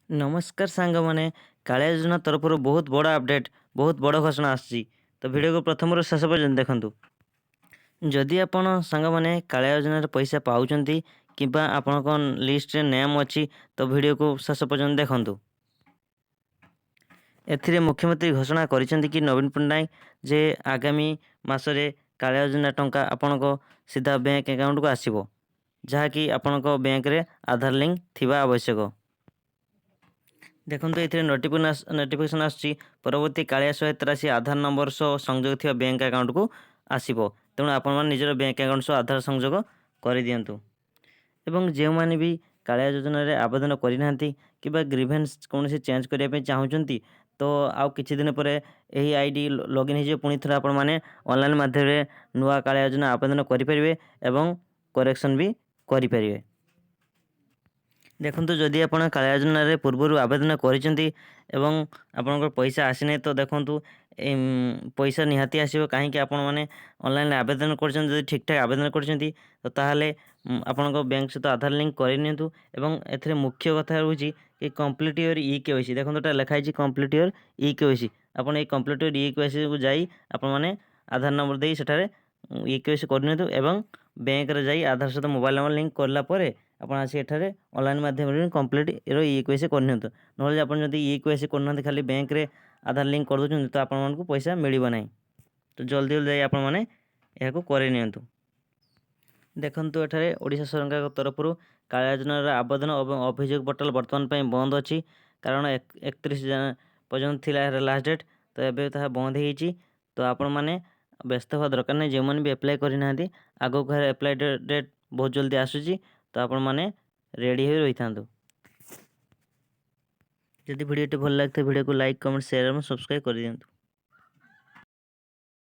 नमस्कार सांग मैंने कालिया योजना तरफ बहुत बड़ा अपडेट बहुत बड़ घोषणा आसी। तो वीडियो को प्रथम शेष पर्यटन देखूँ। जदि आपण सांग मैंने कालिया योजन पैसा पाँच कि आपण लिस्ट रे नेम अच्छी तो वीडियो को शेष पर्यटन देखूँ। एथिरे मुख्यमंत्री घोषणा करिसेंति कि नवीन पट्टनायक जे आगामी मासरे कालिया योजना टंका आपण को सीधा बैंक अकाउंट को आसीबो, जहाँकि आपण को बैंक रे आधार लिंक थिबा आवश्यक। देखो ये नोटिफिकेशन आसी परवर्ती कालिया सहायता राशि आधार नंबर सह संजोग थी बैंक अकाउंट को आसो। तेणु आपण निजर बैंक अकाउंट सह आधार संजोग कर दिंतु। एवं जो मैंने भी कालिया योजना रे आवेदन करना कि ग्रीवेंस कौन से चेंज करने चाहूँगी तो आउ किछि दिन पर यही आईडी लॉगिन हो पुणी थे आपण मैंने ऑनलाइन माध्यम नुआ कालिया योजना आवेदन करेंगे एवं करेक्शन भी करेंगे। देखो जदि आप कालिया योजन पूर्वर आवेदन करें पैसा आसी तो देखो पैसा निहाती आसो कहीं आपण मैंने ऑनलाइन आवेदन कर ठीक ठाक आवेदन कर आपण बैंक सहित आधार लिंक करनिंतु। एवं एथिरे मुख्य कथा रोचे कि कम्प्लीट योर ई-केवाईसी देखो तो लिखाई कम्प्लीट योर ई-केवाईसी आपन ये कम्प्लीट योर ई-केवाईसी को जाई आपण मैंने आधार नंबर दे सेठारे ई-केवाईसी करनिंतु। एवं बैंक रे जाई आधार सहित मोबाइल नंबर लिंक करला परे आपण आसी एठारे ऑनलाइन माध्यम कम्प्लीट ई-केवाईसी करनिंतु। नहले आपण जदि ई-केवाईसी करना खाली बैंक रे आधार लिंक कर दउछन तो आपण मानकु पैसा मिलिबो नाही। तो जल्दी जल्दी आपण माने एहा को करे नियंतु। देखंतु एठारे ओडिशा सरकार तरफ कालिया योजनार आवेदन और अभियोग पोर्टाल वर्तमान ପାଇଁ बंद अछि कारण 31 पर्यंत थिला लास्ट डेट। तो एबे ताहा बंद ହେଇଛି। तो आपण माने व्यस्त होवा दरकार नहीं। जो भी एप्लाय करि नाहंती आगो घर एप्लाय डेट बहुत जल्दी आସୁଛି। तो आपण माने रेडी हो रही थांतु। जदि वीडियो भल लगता वीडियो को लाइक कमेंट शेयर और सब्सक्राइब कर दियंतु।